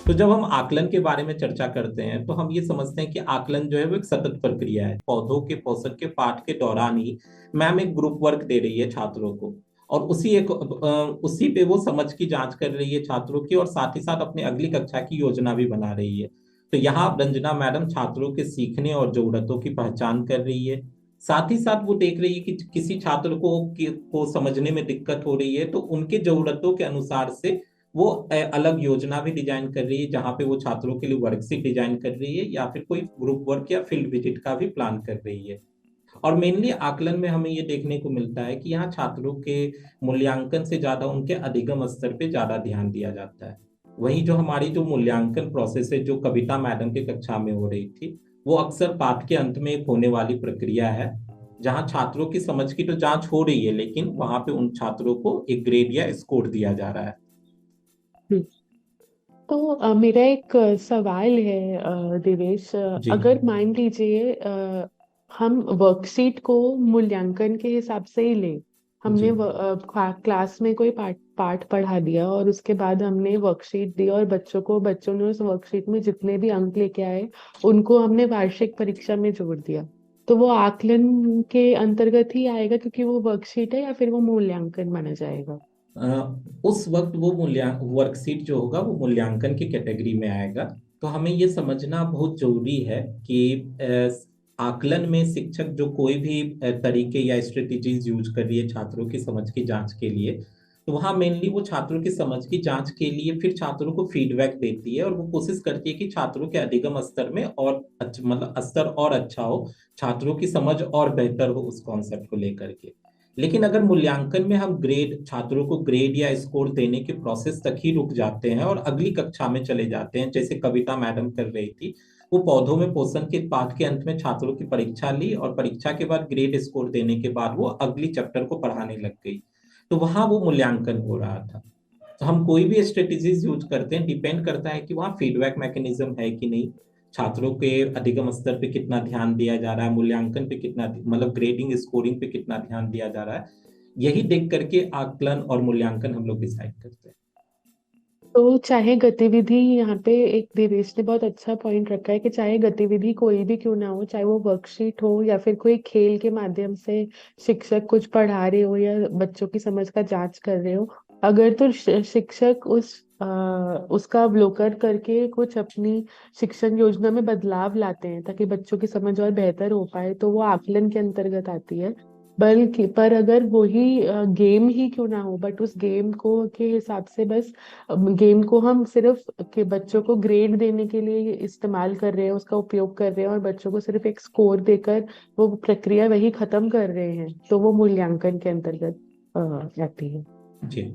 तो जब हम आकलन के बारे में चर्चा करते हैं तो हम ये समझते हैं कि आकलन जो है वो एक सतत प्रक्रिया है। पौधों के पोषण के पाठ के दौरान ही मैम एक ग्रुप वर्क दे रही है छात्रों को, और उसी पे वो समझ की जांच कर रही है छात्रों की, और साथ ही साथ अपनी अगली कक्षा की योजना भी बना रही है। तो यहाँ रंजना मैडम छात्रों के सीखने और जरूरतों की पहचान कर रही है। साथ ही साथ वो देख रही है कि किसी छात्र को समझने में दिक्कत हो रही है, तो उनके जरूरतों के अनुसार से वो अलग योजना भी डिजाइन कर रही है, जहाँ पे वो छात्रों के लिए वर्कशीट डिजाइन कर रही है या फिर कोई ग्रुप वर्क या फील्ड विजिट का भी प्लान कर रही है। और मेनली आकलन में हमें ये देखने को मिलता है कि यहाँ छात्रों के मूल्यांकन से ज्यादा उनके अधिगम स्तर पे ज्यादा ध्यान दिया जाता है। वहीं जो हमारी जो मूल्यांकन प्रोसेस है, जो कविता मैडम के कक्षा में हो रही थी, वो अक्सर पाठ के अंत में एक होने वाली प्रक्रिया है, जहाँ छात्रों की समझ की तो जांच हो रही है, लेकिन वहां पे उन छात्रों को एक ग्रेड या स्कोर दिया जा रहा है। हम्म। तो मेरा एक सवाल है देवेश, जी। अगर मान लीजिए हम वर्कशीट को मूल्यांकन के हिसाब से ही ले। जी। हमने क्लास में कोई पाठ पाठ पढ़ा दिया और उसके बाद हमने वर्कशीट दी और बच्चों ने उस वर्कशीट में जितने भी अंक लेके आए उनको हमने वार्षिक परीक्षा में जोड़ दिया। तो वो आकलन के अंतर्गत ही आएगा क्योंकि वो वर्कशीट है, या फिर वो मूल्यांकन माना जाएगा? अ, उस वक्त वो वर्कशीट जो होगा वो मूल्यांकन की कैटेगरी में आएगा। तो हमें ये समझना बहुत जरूरी है कि आकलन में शिक्षक जो कोई भी तरीके या स्ट्रेटेजीज यूज कर रही है छात्रों की समझ की जांच के लिए, तो वहाँ मेनली वो छात्रों की समझ की जांच के लिए फिर छात्रों को फीडबैक देती है, और वो कोशिश करती है कि छात्रों के अधिगम स्तर में और मतलब स्तर और अच्छा हो, छात्रों की समझ और बेहतर हो उस कॉन्सेप्ट को लेकर के। लेकिन अगर मूल्यांकन में हम ग्रेड छात्रों को ग्रेड या स्कोर देने के प्रोसेस तक ही रुक जाते हैं और अगली कक्षा में चले जाते हैं, जैसे कविता मैडम कर रही थी, वो पौधों में पोषण के पाठ के अंत में छात्रों की परीक्षा ली और परीक्षा के बाद ग्रेड स्कोर देने के बाद वो अगली चैप्टर को पढ़ाने लग गई, तो वहां वो मूल्यांकन हो रहा था। तो हम कोई भी स्ट्रेटेजीज यूज करते हैं, डिपेंड करता है कि वहाँ फीडबैक मैकेनिज्म है कि नहीं, छात्रों के अधिगम स्तर पे कितना ध्यान दिया जा रहा है, मूल्यांकन पे कितना मतलब ग्रेडिंग स्कोरिंग पे कितना ध्यान दिया जा रहा है। यही देख करके आकलन और मूल्यांकन हम लोग डिसाइड करते हैं। तो चाहे गतिविधि, यहाँ पे एक देवेश ने बहुत अच्छा पॉइंट रखा है कि चाहे गतिविधि कोई भी क्यों ना हो, चाहे वो वर्कशीट हो या फिर कोई खेल के माध्यम से शिक्षक कुछ पढ़ा रहे हो या बच्चों की समझ का जांच कर रहे हो, अगर तो शिक्षक उसका अवलोकन करके कुछ अपनी शिक्षण योजना में बदलाव लाते हैं ताकि बच्चों की समझ और बेहतर हो पाए, तो वो आकलन के अंतर्गत आती है। बल्कि पर अगर वही गेम ही क्यों ना हो, बट उस गेम को के हिसाब से बस गेम को हम सिर्फ के बच्चों को ग्रेड देने के लिए इस्तेमाल कर रहे हैं, उसका उपयोग कर रहे हैं और बच्चों को सिर्फ एक स्कोर देकर वो प्रक्रिया वही खत्म कर रहे हैं, तो वो मूल्यांकन के अंतर्गत आती है। जी।